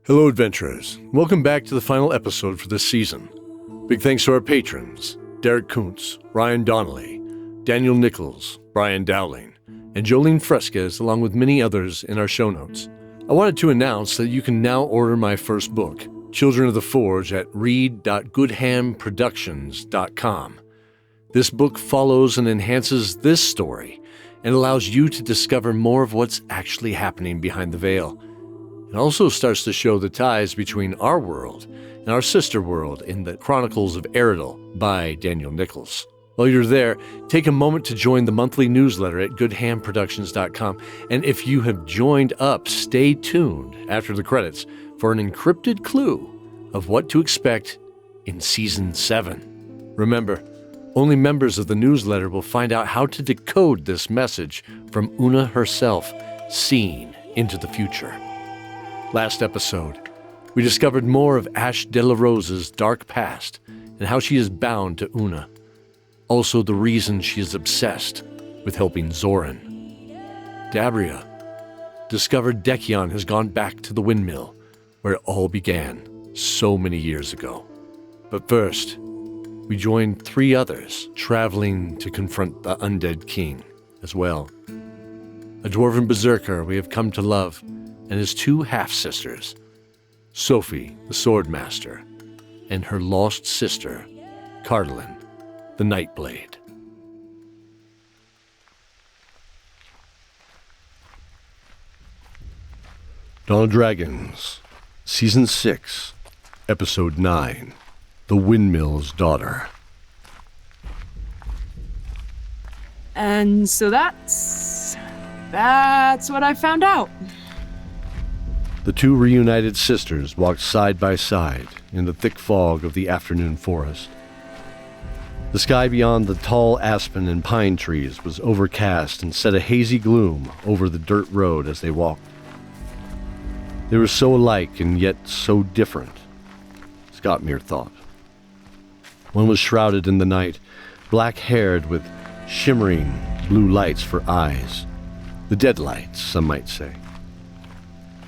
Hello, adventurers. Welcome back to the final episode for this season. Big thanks to our patrons, Derek Kuntz, Ryan Donnelly, Daniel Nichols, Brian Dowling, and Jolene Fresquez, along with many others in our show notes. I wanted to announce that you can now order my first book, Children of the Forge, at read.goodhamproductions.com. This book follows and enhances this story and allows you to discover more of what's actually happening behind the veil. It also starts to show the ties between our world and our sister world in the Chronicles of Eredal by Daniel Nichols. While you're there, take a moment to join the monthly newsletter at goodhamproductions.com. And if you have joined up, stay tuned after the credits for an encrypted clue of what to expect in Season 7. Remember, only members of the newsletter will find out how to decode this message from Una herself, seen into the future. Last episode, we discovered more of Ash de la Rosa's dark past and how she is bound to Una. Also the reason she is obsessed with helping Zoran. Dabria discovered DEKKION has gone back to the Windmill, where it all began so many years ago. But first, we joined 3 others traveling to confront the Undead King as well. A dwarven berserker we have come to love, and his 2 half-sisters, SOPHIE, the Swordmaster, and her lost sister, Colten, the NIGHTBLADE. Dawn of Dragons, Season 6, Episode 9, The Windmill's Daughter. And so that's what I found out. The 2 reunited sisters walked side by side in the thick fog of the afternoon forest. The sky beyond the tall aspen and pine trees was overcast and set a hazy gloom over the dirt road as they walked. They were so alike and yet so different, SKOTMIR thought. One was shrouded in the night, black-haired with shimmering blue lights for eyes. The deadlights, some might say.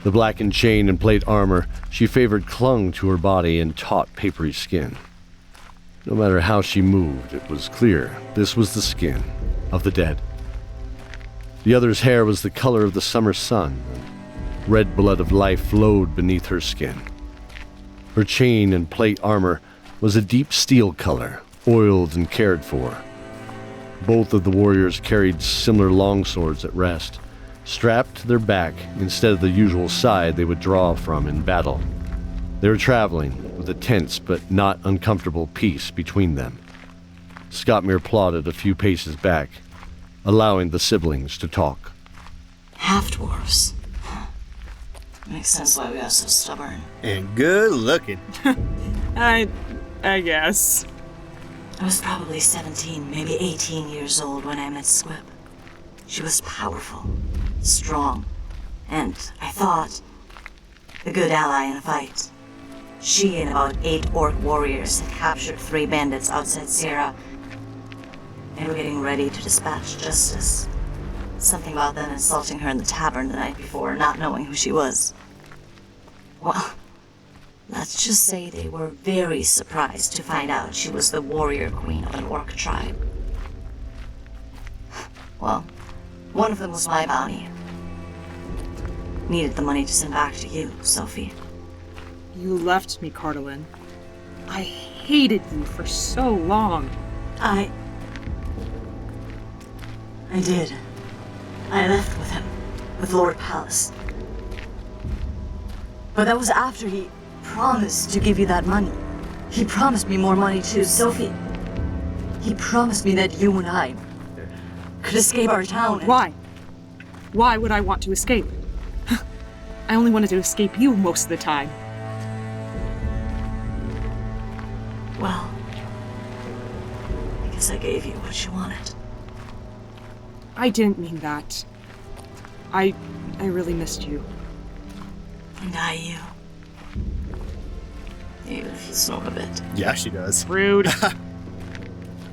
The blackened chain and plate armor she favored clung to her body in taut, papery skin. No matter how she moved, it was clear this was the skin of the dead. The other's hair was the color of the summer sun. Red blood of life flowed beneath her skin. Her chain and plate armor was a deep steel color, oiled and cared for. Both of the warriors carried similar longswords at rest, strapped to their back instead of the usual side they would draw from in battle. They were traveling with a tense but not uncomfortable peace between them. SKOTMIR plodded a few paces back, allowing the siblings to talk. Half-dwarves. Makes sense why we are so stubborn. And good looking. I guess. I was probably 17, maybe 18 years old when I met Squib. She was powerful, strong, and, I thought, a good ally in a fight. She and about 8 orc warriors had captured 3 bandits outside Sierra and were getting ready to dispatch justice. Something about them insulting her in the tavern the night before, not knowing who she was. Well, let's just say they were very surprised to find out she was the warrior queen of an orc tribe. Well, one of them was my bounty. Needed the money to send back to you, Sophie. You left me, Caldron. I hated you for so long. I did. I left with him, with Lord Palace. But that was after he promised to give you that money. He promised me more money too, Sophie. He promised me that you and I could escape our town. Why? Why would I want to escape? I only wanted to escape you most of the time. Well, I guess I gave you what you wanted. I didn't mean that. I really missed you. And I you. Even if you snore a bit. Yeah, she does. Rude.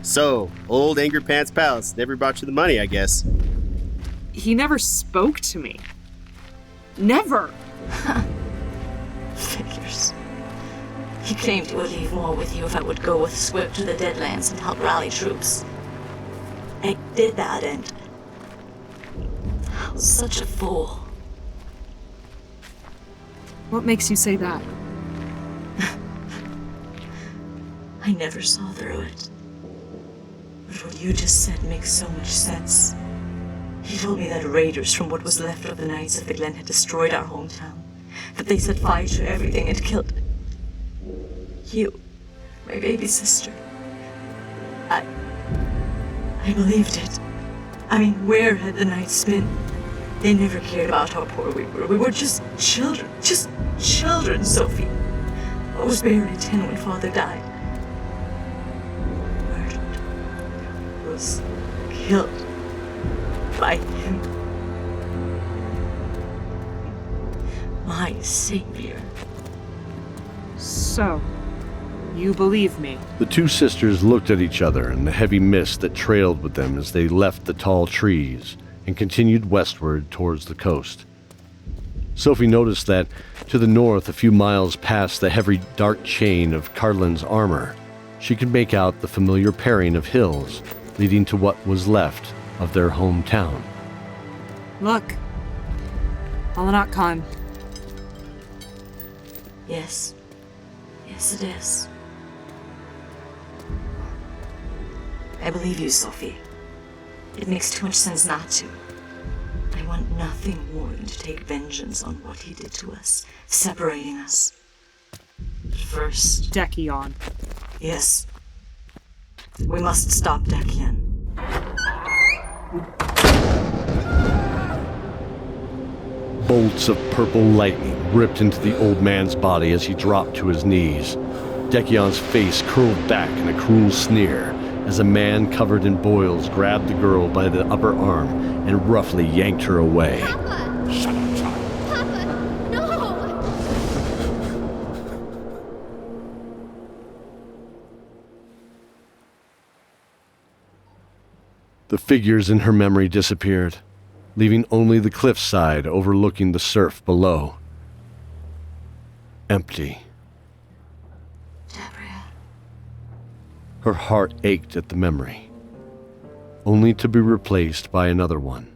So, old Angry Pants Palace never brought you the money, I guess. He never spoke to me. Never. Figures. He claimed he would leave more with you if I would go with Squib to the Deadlands and help rally troops. I did that, and I was such a fool. What makes you say that? I never saw through it. But what you just said makes so much sense. He told me that raiders from what was left of the Knights of the Glen had destroyed our hometown, that they set fire to everything and killed you, my baby sister. I believed it. I mean, where had the Knights been? They never cared about how poor we were. We were just children, Sophie. I was barely 10 when Father died. Murdered. Was killed by him. My savior. So, you believe me? The two sisters looked at each other in the heavy mist that trailed with them as they left the tall trees and continued westward towards the coast. Sophie noticed that to the north, a few miles past the heavy dark chain of Cardlin's armor, she could make out the familiar pairing of hills leading to what was left of their hometown. Look. Alanak Khan. Yes. Yes, it is. I believe you, Sophie. It makes too much sense not to. I want nothing more than to take vengeance on what he did to us, separating us. But first... DEKKION. Yes. We must stop DEKKION. Bolts of purple lightning ripped into the old man's body as he dropped to his knees. DEKKION's face curled back in a cruel sneer as a man covered in boils grabbed the girl by the upper arm and roughly yanked her away. Papa! Shut up, child. Papa, no! The figures in her memory disappeared, leaving only the cliffside overlooking the surf below. Empty. Dabria. Her heart ached at the memory, only to be replaced by another one.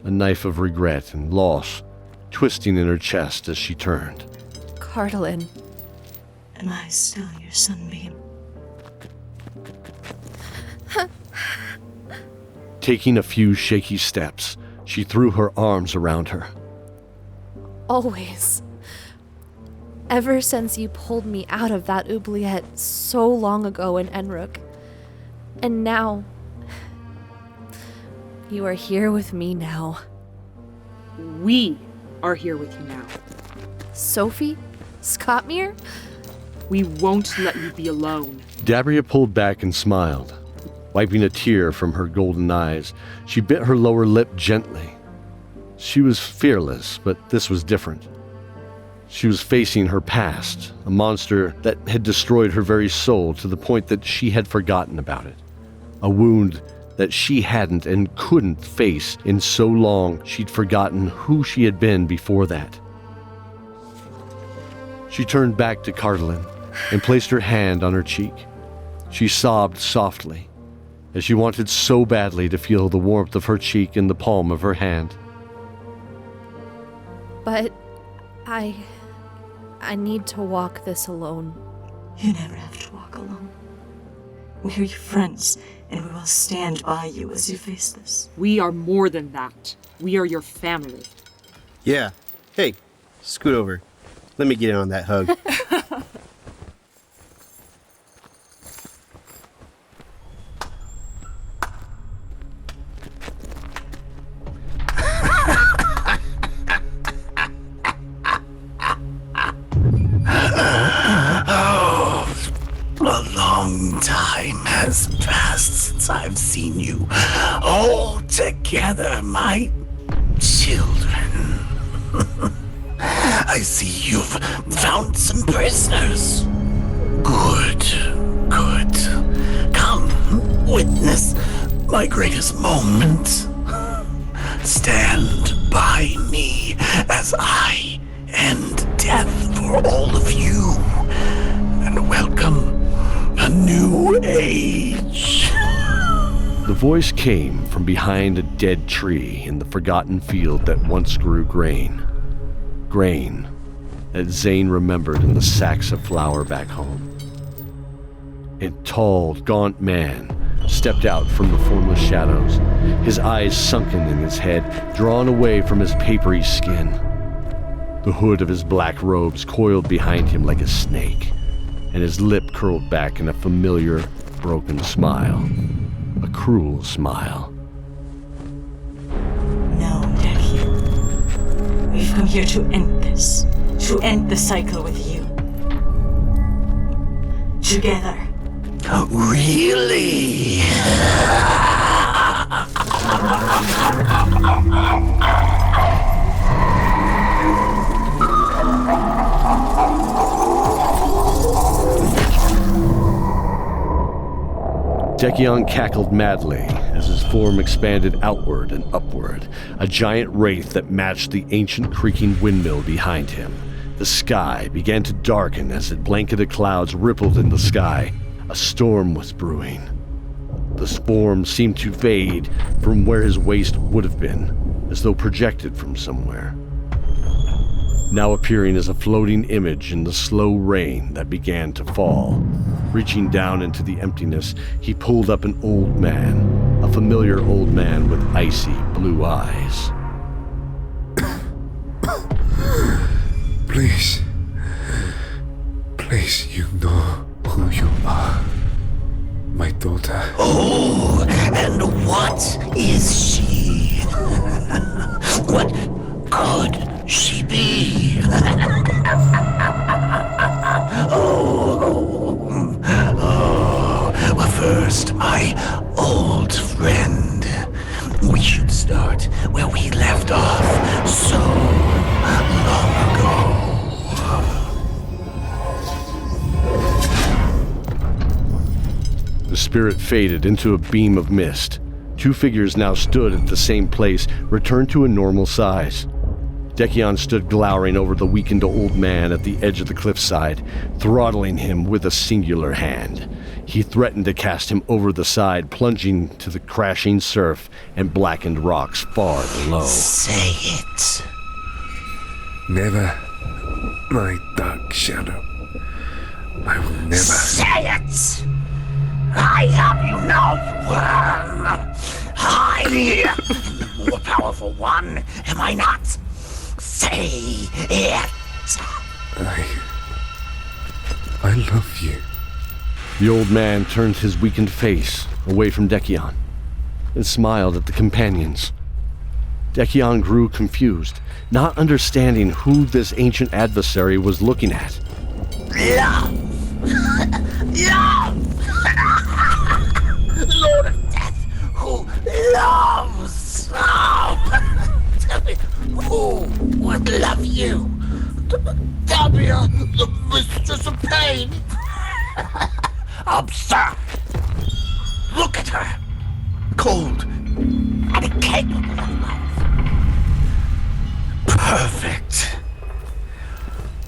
A knife of regret and loss twisting in her chest as she turned. Cardelin. Am I still your sunbeam? Taking a few shaky steps, she threw her arms around her. Always. Ever since you pulled me out of that oubliette so long ago in Enrook. And now, you are here with me now. We are here with you now. Sophie? SKOTMIR? We won't let you be alone. Dabria pulled back and smiled. Wiping a tear from her golden eyes, she bit her lower lip gently. She was fearless, but this was different. She was facing her past, a monster that had destroyed her very soul to the point that she had forgotten about it. A wound that she hadn't and couldn't face in so long she'd forgotten who she had been before that. She turned back to Cardelin and placed her hand on her cheek. She sobbed softly, as she wanted so badly to feel the warmth of her cheek in the palm of her hand. But I need to walk this alone. You never have to walk alone. We are your friends, and we will stand by you as you face this. We are more than that. We are your family. Yeah. Hey, scoot over. Let me get in on that hug. A long time has passed since I've seen you all together, my children. I see you've found some prisoners. Good. Come, witness my greatest moment. Stand by me as I end death for for all of you, and welcome a new age. The voice came from behind a dead tree in the forgotten field that once grew grain. Grain that ZANE remembered in the sacks of flour back home. A tall, gaunt man stepped out from the formless shadows, his eyes sunken in his head, drawn away from his papery skin. The hood of his black robes coiled behind him like a snake, and his lip curled back in a familiar, broken smile. A cruel smile. No, DEKKION. We've come here to end this. To end the cycle with you. Together. Really? DEKKION cackled madly as his form expanded outward and upward, a giant wraith that matched the ancient creaking windmill behind him. The sky began to darken as it blanketed clouds rippled in the sky. A storm was brewing. The form seemed to fade from where his waist would have been, as though projected from somewhere. Now appearing as a floating image in the slow rain that began to fall. Reaching down into the emptiness, he pulled up an old man, a familiar old man with icy blue eyes. Please, you know who you are. My daughter. Oh, and what is she? What could she be? Well, first, my old friend. We should start where we left off so long ago. The spirit faded into a beam of mist. Two figures now stood at the same place, returned to a normal size. DEKKION stood glowering over the weakened old man at the edge of the cliffside, throttling him with a singular hand. He threatened to cast him over the side, plunging to the crashing surf and blackened rocks far below. Say it. Never, my dark shadow. I will never. Say it! I have you now, you worm! I'm the more powerful one, am I not? Say it! I love you. The old man turned his weakened face away from DEKKION and smiled at the companions. DEKKION grew confused, not understanding who this ancient adversary was looking at. Love! Love! Lord of Death, who loves! Oh, tell me, who would love you? Dabria, the mistress of pain! Absurd! Look at her! Cold and incapable of love. Perfect.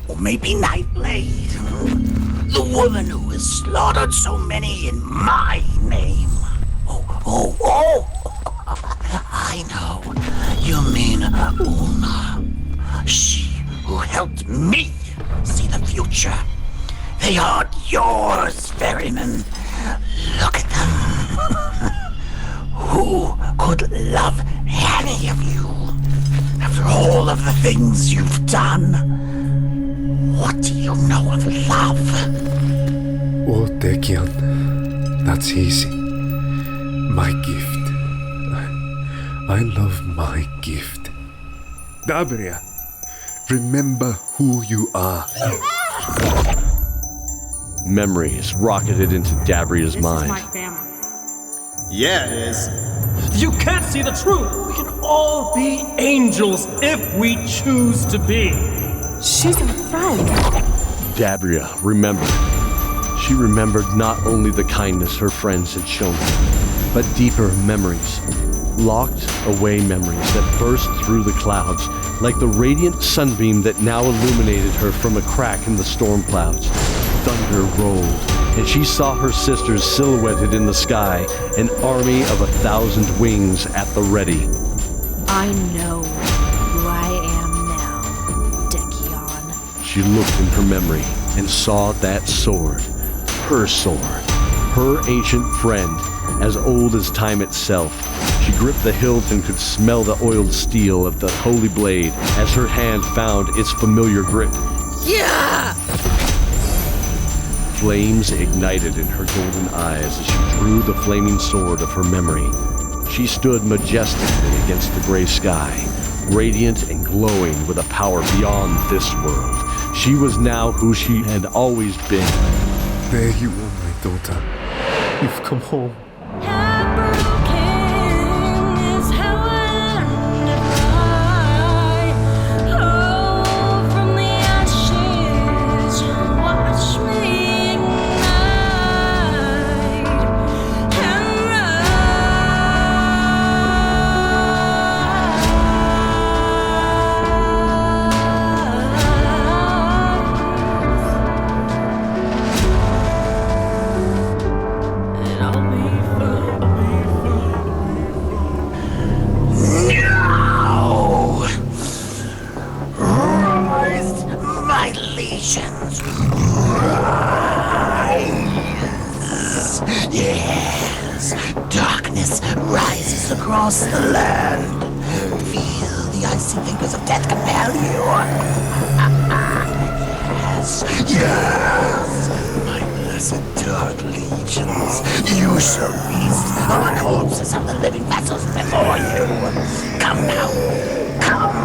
Or maybe NIGHTBLADE, the woman who has slaughtered so many in my name. Oh, I know. You mean Una. She who helped me see the future. They aren't yours, ferryman. Look at them. Who could love any of you? After all of the things you've done, what do you know of love? Oh, DEKKION, that's easy. My gift. I love my gift. Dabria, remember who you are. Memories rocketed into Dabria's This mind. is my family. Yeah, it is. You can't see the truth. We can all be angels if we choose to be. She's a friend. Dabria remembered. She remembered not only the kindness her friends had shown her, but deeper memories. Locked away memories that burst through the clouds like the radiant sunbeam that now illuminated her from a crack in the storm clouds. Thunder rolled, and she saw her sisters silhouetted in the sky, an army of 1,000 wings at the ready. I know who I am now, DEKKION. She looked in her memory and saw that sword, her ancient friend, as old as time itself. She gripped the hilt and could smell the oiled steel of the holy blade as her hand found its familiar grip. Yeah! Flames ignited in her golden eyes as she drew the flaming sword of her memory. She stood majestically against the gray sky, radiant and glowing with a power beyond this world. She was now who she had always been. There you are, my daughter. You've come home. Yes, darkness rises across the land. Feel the icy fingers of death compel you. Yes, my blessed dark legions. You shall feast on the corpses of the living vessels before you. Come now, come.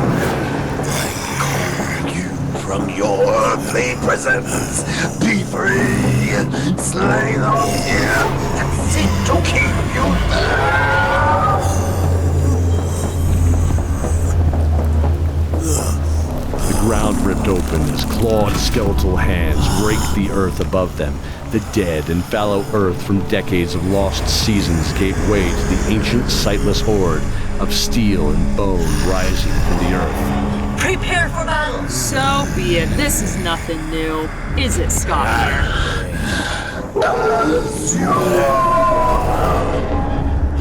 From your earthly prisons, be free, slay them here, and seek to keep you there. The ground ripped open as clawed skeletal hands raked the earth above them. The dead and fallow earth from decades of lost seasons gave way to the ancient sightless horde of steel and bone rising from the earth. Prepare for battle! So be it. This is nothing new. Is it, SKOTMIR?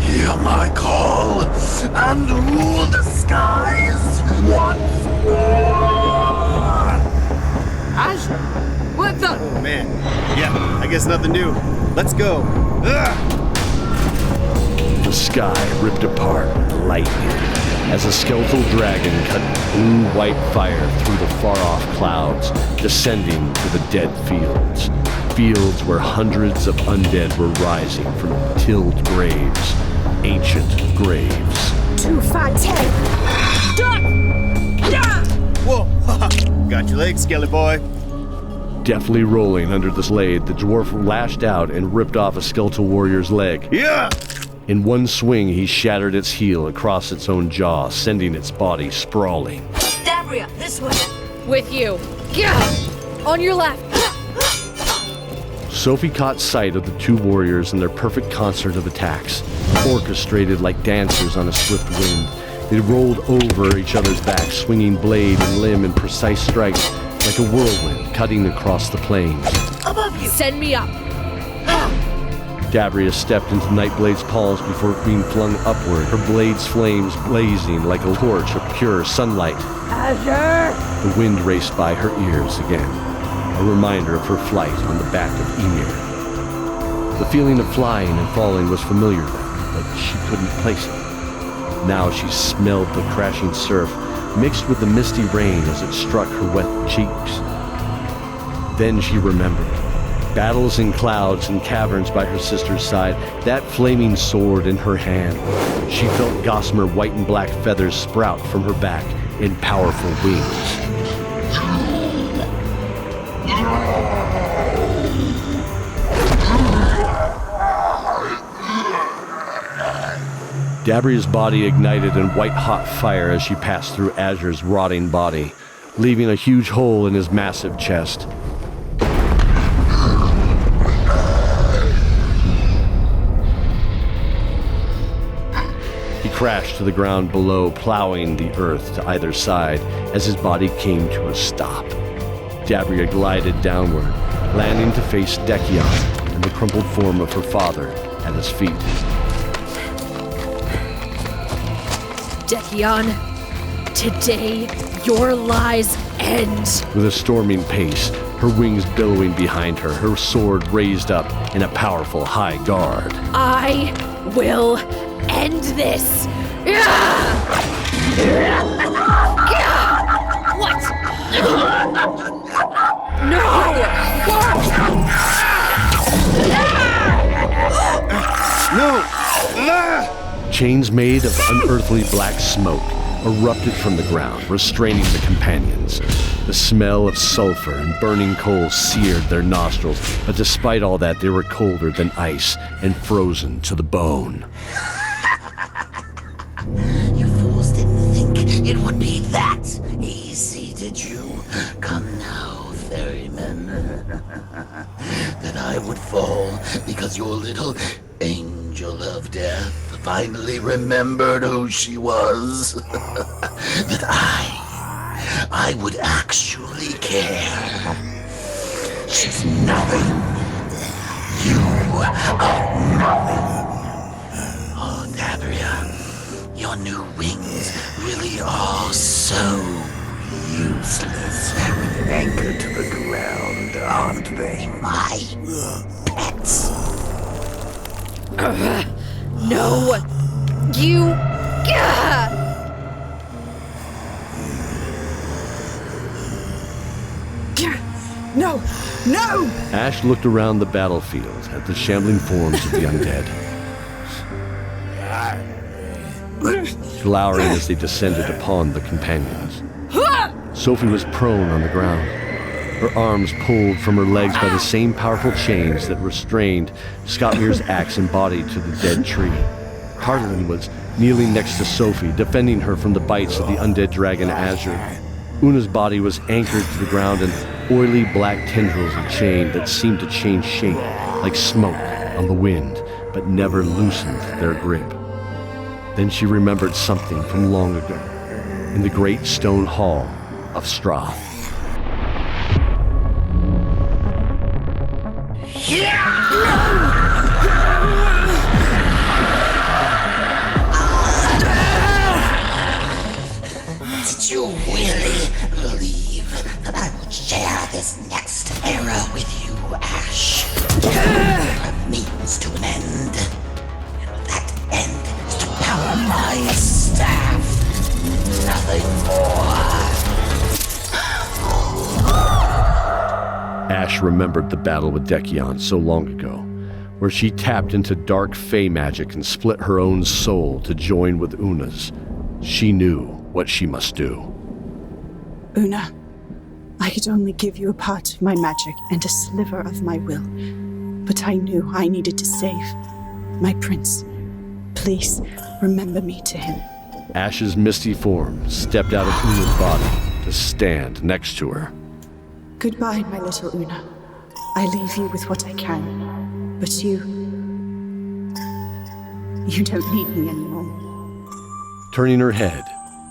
Hear my call and rule the skies once more! AZURE? What the? Oh man. Yeah, I guess nothing new. Let's go. Ugh! The sky ripped apart with lightning as a skeletal dragon cut blue-white fire through the far-off clouds, descending to the dead fields. Fields where hundreds of undead were rising from tilled graves, ancient graves. 2-5-10. Whoa! Got your legs, skelly boy. Deftly rolling under the blade, the dwarf lashed out and ripped off a skeletal warrior's leg. Yeah! In one swing, he shattered its heel across its own jaw, sending its body sprawling. Dabria, this way! With you. Yeah! On your left. SOPHIE caught sight of the two warriors and their perfect concert of attacks, orchestrated like dancers on a swift wind. They rolled over each other's backs, swinging blade and limb in precise strikes, like a whirlwind cutting across the plains. Above you! Send me up. Dabria stepped into NIGHTBLADE's palms before being flung upward, her blade's flames blazing like a torch of pure sunlight. AZURE! The wind raced by her ears again, a reminder of her flight on the back of Ymir. The feeling of flying and falling was familiar then, but she couldn't place it. Now she smelled the crashing surf, mixed with the misty rain as it struck her wet cheeks. Then she remembered. Battles in clouds and caverns by her sister's side, that flaming sword in her hand. She felt gossamer white and black feathers sprout from her back in powerful wings. Dabria's body ignited in white-hot fire as she passed through AZURE's rotting body, leaving a huge hole in his massive chest. He crashed to the ground below, plowing the earth to either side as his body came to a stop. Dabria glided downward, landing to face DEKKION and the crumpled form of her father at his feet. DEKKION, today your lies end. With a storming pace, her wings billowing behind her, her sword raised up in a powerful high guard. I will end this. What? No! Chains made of unearthly black smoke erupted from the ground, restraining the companions. The smell of sulfur and burning coal seared their nostrils, but despite all that, they were colder than ice and frozen to the bone. You fools didn't think it would be that easy, did you? Come now, ferryman. That I would fall because your little angel of death finally remembered who she was. That I would actually care. She's nothing. You are nothing. Oh, Dabria, your new wings really are so useless and anchored to the ground, aren't they, my pets? No, you... No! No! Ash looked around the battlefield at the shambling forms of the undead, glowering as they descended upon the companions. Sophie was prone on the ground, her arms pulled from her legs by the same powerful chains that restrained SKOTMIR's axe embodied to the dead tree. Harlan was kneeling next to Sophie, defending her from the bites of the undead dragon AZURE. Una's body was anchored to the ground in oily black tendrils of chain that seemed to change shape like smoke on the wind, but never loosened their grip. Then she remembered something from long ago, in the great stone hall of Strath. Did you really believe that I would share this next era with you, Ash? A means to an end. And that end is to power my staff. Nothing more. Ash remembered the battle with DEKKION so long ago, where she tapped into dark fey magic and split her own soul to join with Una's. She knew what she must do. Una, I could only give you a part of my magic and a sliver of my will, but I knew I needed to save my prince. Please remember me to him. Ash's misty form stepped out of Una's body to stand next to her. Goodbye, my little Una. I leave you with what I can, but you don't need me anymore. Turning her head,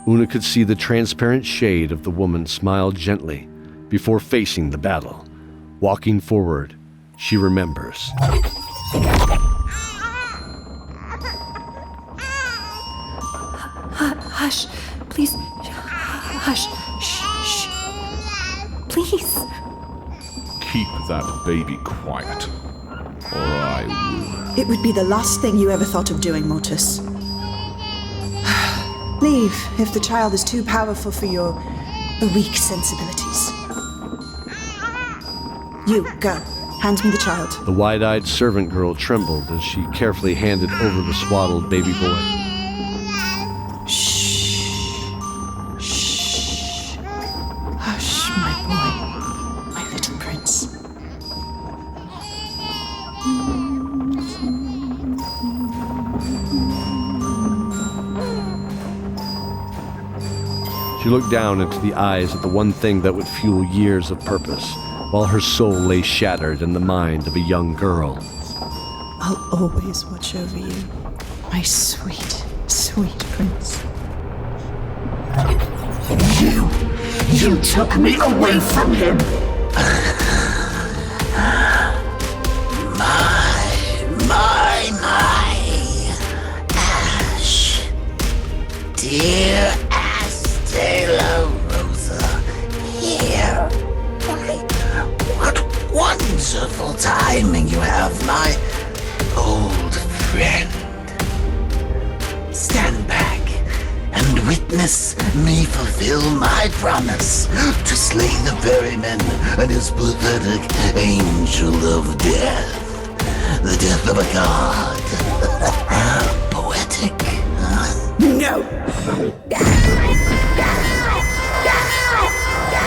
Una could see the transparent shade of the woman smile gently before facing the battle. Walking forward, she remembers. Hush, please. Hush. Shh. Please. Keep that baby quiet, or I will. It would be the last thing you ever thought of doing, Mortis. Leave if the child is too powerful for your weak sensibilities. You, go. Hand me the child. The wide-eyed servant girl trembled as she carefully handed over the swaddled baby boy. Shh. Hush, my boy. My little prince. She looked down into the eyes of the one thing that would fuel years of purpose, while her soul lay shattered in the mind of a young girl. I'll always watch over you, my sweet, Sweet prince. You took me away from him. My Ash. Dear Ash de la Rosa, here. What wonderful timing you have, my old friend. Stand back and witness me fulfill my promise to slay the ferryman and his pathetic angel of death. The death of a god. Poetic. No!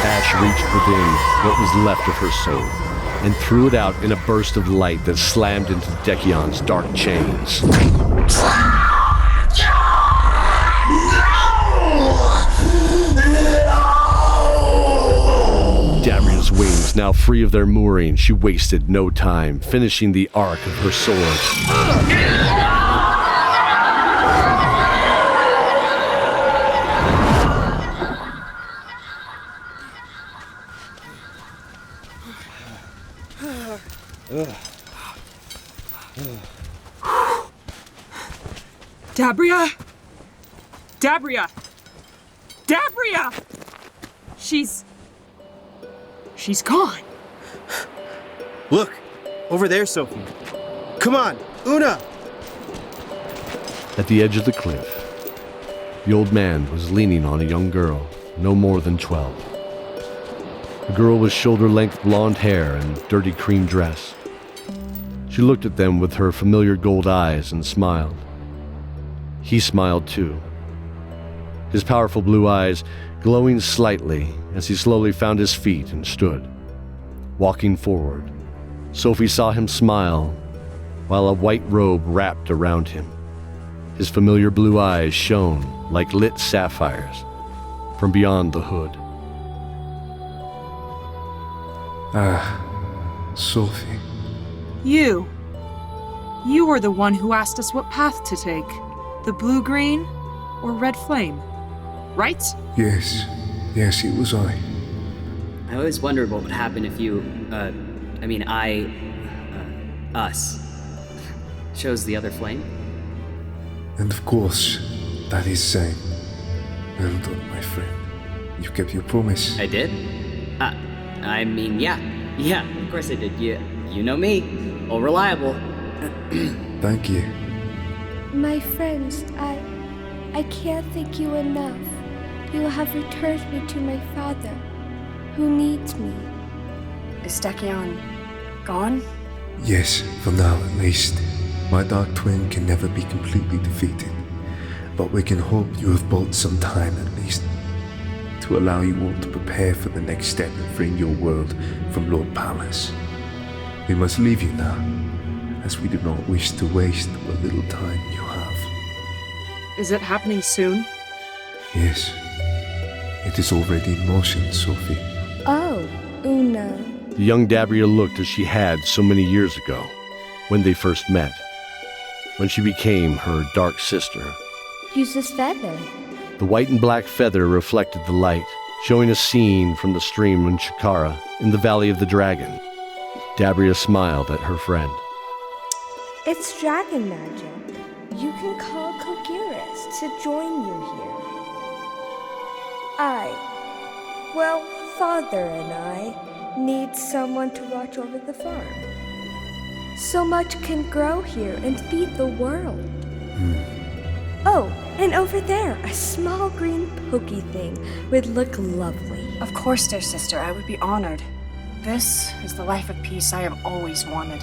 Ash reached within what was left of her soul and threw it out in a burst of light that slammed into DEKKION's dark chains. Dabria's wings now free of their mooring, she wasted no time, finishing the arc of her sword. Dabria? Dabria! Dabria! She's gone. Look, over there, Sophie. Come on, Una! At the edge of the cliff, the old man was leaning on a young girl, no more than 12. The girl with shoulder-length blonde hair and dirty cream dress. She looked at them with her familiar gold eyes and smiled. He smiled too, his powerful blue eyes glowing slightly as he slowly found his feet and stood. Walking forward, Sophie saw him smile while a white robe wrapped around him. His familiar blue eyes shone like lit sapphires from beyond the hood. Sophie. You were the one who asked us what path to take. The blue-green or red flame, right? Yes, it was I. I always wondered what would happen if you, us, chose the other flame. And of course, that is ZANE. Well done, my friend. You kept your promise. I did? Yeah, of course I did. You know me, all reliable. Thank you. My friends, I can't thank you enough. You have returned me to my father, who needs me. Is DEKKION gone? Yes, for now at least. My dark twin can never be completely defeated, but we can hope you have bought some time at least to allow you all to prepare for the next step in freeing your world from Lord Pallas. We must leave you now, as we do not wish to waste what little time you have. Is it happening soon? Yes, it is already in motion, Sophie. Oh, Una. The young Dabria looked as she had so many years ago, when they first met, when she became her dark sister. Use this feather. The white and black feather reflected the light, showing a scene from the stream in Chikara in the Valley of the Dragon. Dabria smiled at her friend. It's dragon magic. You can call Kogiris to join you here. Father and I need someone to watch over the farm. So much can grow here and feed the world. Oh, and over there, a small green pokey thing would look lovely. Of course, dear sister, I would be honored. This is the life of peace I have always wanted.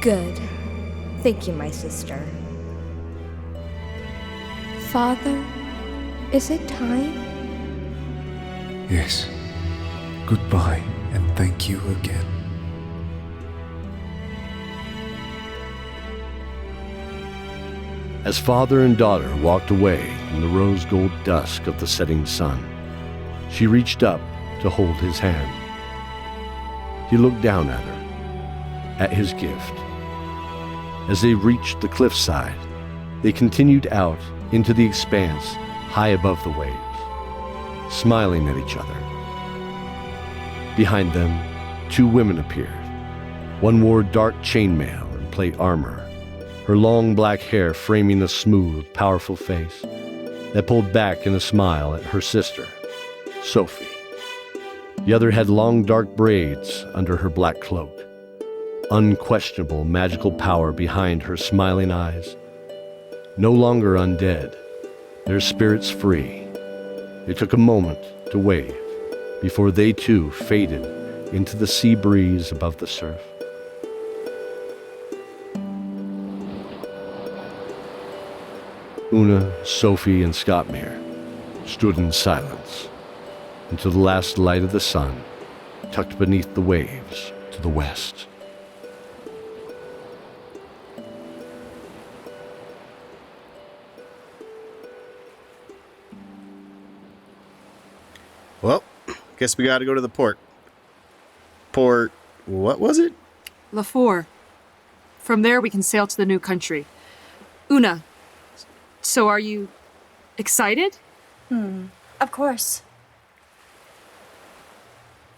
Good. Thank you, my sister. Father, is it time? Yes. Goodbye, and thank you again. As father and daughter walked away in the rose-gold dusk of the setting sun, she reached up to hold his hand. He looked down at her, at his gift. As they reached the cliffside, they continued out into the expanse high above the waves, smiling at each other. Behind them, 2 women appeared. One wore dark chainmail and plate armor, her long black hair framing a smooth, powerful face that pulled back in a smile at her sister, Sophie. The other had long dark braids under her black cloak. Unquestionable magical power behind her smiling eyes. No longer undead, their spirits free. They took a moment to wave before they too faded into the sea breeze above the surf. Una, Sophie, and SKOTMIR stood in silence until the last light of the sun tucked beneath the waves to the west. Well, guess we gotta go to the port. Port, what was it? LaFour. From there, we can sail to the new country. Una, so are you excited? Of course.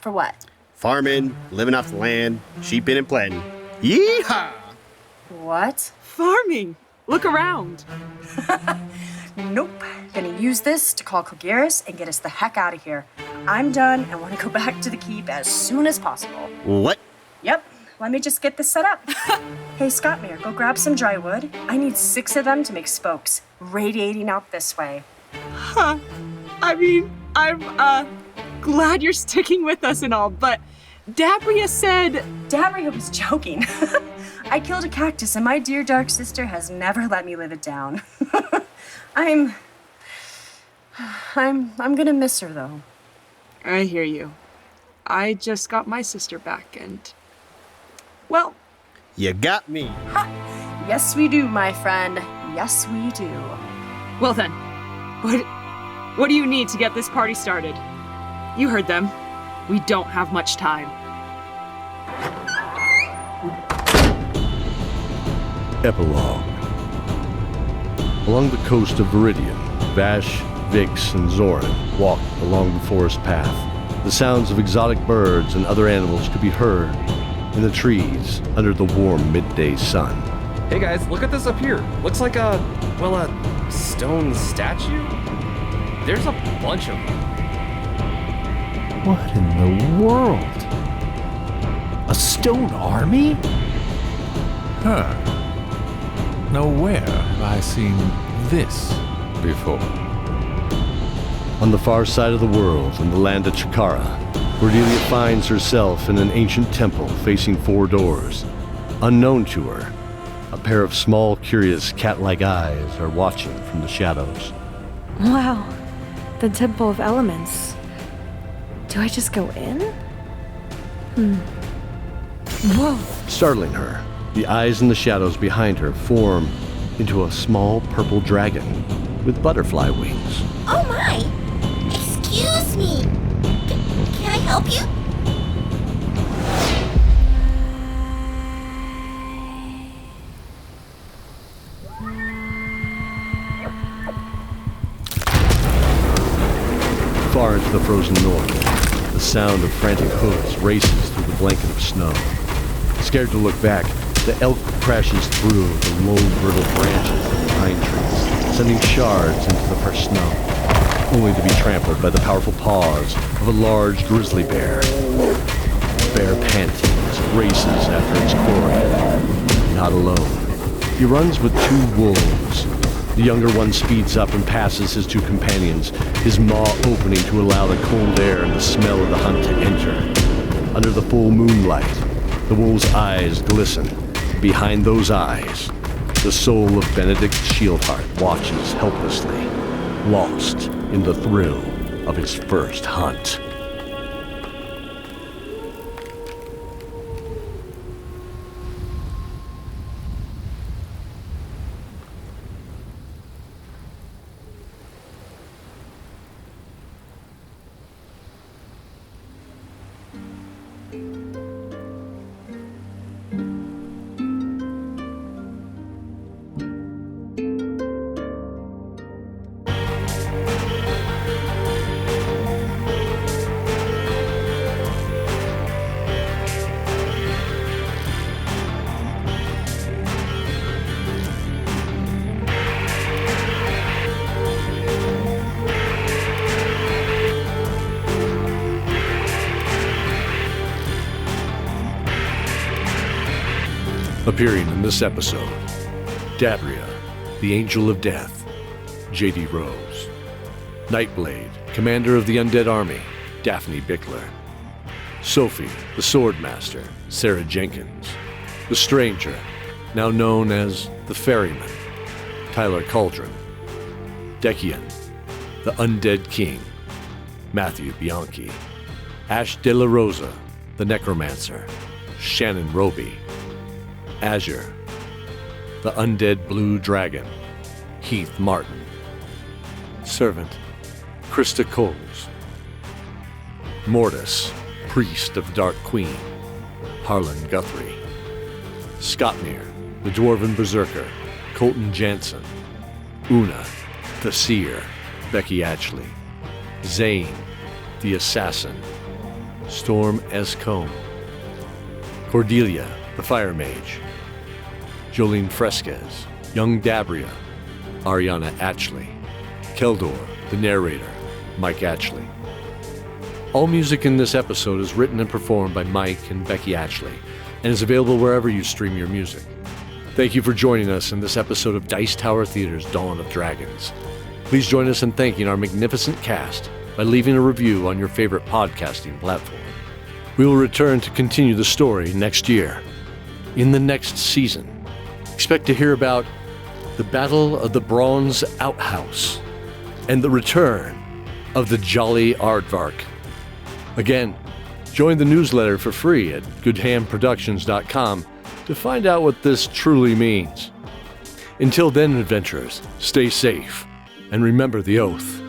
For what? Farming, living off the land, sheeping and planting. Yeehaw! What? Farming! Look around. Nope. Gonna use this to call Kogeris and get us the heck out of here. I'm done and want to go back to the keep as soon as possible. What? Yep. Let me just get this set up. Hey, SKOTMIR, go grab some dry wood. I need 6 of them to make spokes, radiating out this way. Huh. I mean, I'm, glad you're sticking with us and all, but Dabria said... Dabria was joking. I killed a cactus and my dear dark sister has never let me live it down. I'm gonna miss her, though. I hear you. I just got my sister back and... Well... You got me. Ha! Yes, we do, my friend. Yes, we do. Well then, what do you need to get this party started? You heard them. We don't have much time. Epilogue. Along the coast of Viridian, Vash, Vix, and Zoran walked along the forest path. The sounds of exotic birds and other animals could be heard in the trees under the warm midday sun. Hey guys, look at this up here. Looks like a stone statue? There's a bunch of them. What in the world? A stone army? Huh. Nowhere have I seen this before. On the far side of the world, in the land of Chikara, Cordelia finds herself in an ancient temple facing 4 doors. Unknown to her, a pair of small, curious, cat-like eyes are watching from the shadows. Wow, the Temple of Elements. Do I just go in? Whoa. Startling her, the eyes in the shadows behind her form into a small purple dragon with butterfly wings. Oh my! Excuse me! Can I help you? Far into the frozen north, the sound of frantic hooves races through the blanket of snow. Scared to look back, the elk crashes through the low, brittle branches of the pine trees, sending shards into the fresh snow, only to be trampled by the powerful paws of a large grizzly bear. The bear panting as it races after its quarry. Not alone. He runs with 2 wolves. The younger one speeds up and passes his 2 companions, his maw opening to allow the cold air and the smell of the hunt to enter. Under the full moonlight, the wolves' eyes glisten. Behind those eyes, the soul of Benedict Shieldheart watches helplessly, lost in the thrill of his first hunt. Appearing in this episode, Dabria, the Angel of Death, J.D. Rose. NIGHTBLADE, Commander of the Undead Army, Daphne Bichler. SOPHIE, the Swordmaster, Sarah Jenkins. The Stranger, now known as the Ferryman, Tyler Caldron. DEKKION, the Undead King, Matthew Bianchi. Ash de la Rosa, the Necromancer, Shannon Roby. AZURE, the Undead Blue Dragon, Heath Martin. Servant, Krista Koles. MORTAS, Priest of the Dark Queen, Harlan Guthrie. SKOTMIR, the Dwarven Berserker, Colten Janssen. Una, the Seer, Becky Atchley. ZANE, the Assassin, Storm S. Combe. CORDELIA, the Fire Mage. Jolene Fresquez, Young Dabria, Ariana Atchley. Keldor, the narrator, Mike Atchley. All music in this episode is written and performed by Mike and Becky Atchley and is available wherever you stream your music. Thank you for joining us in this episode of Dice Tower Theater's Dawn of Dragons. Please join us in thanking our magnificent cast by leaving a review on your favorite podcasting platform. We will return to continue the story next year. In the next season, expect to hear about the Battle of the Bronze Outhouse and the return of the Jolly Aardvark. Again, join the newsletter for free at goodhamproductions.com to find out what this truly means. Until then, adventurers, stay safe and remember the oath.